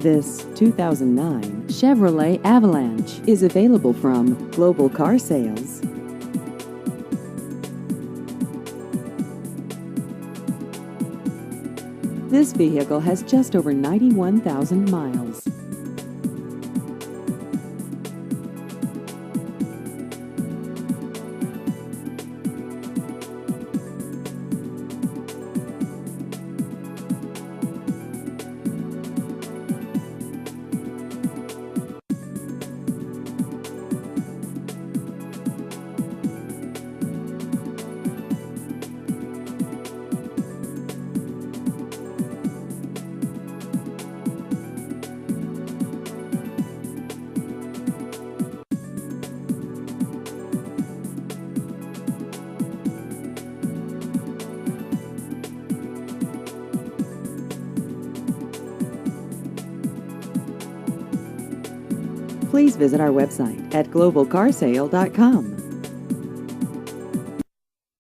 This 2009 Chevrolet Avalanche is available from Global Car Sales. This vehicle has just over 91,000 miles. Please visit our website at globalcarsale.com.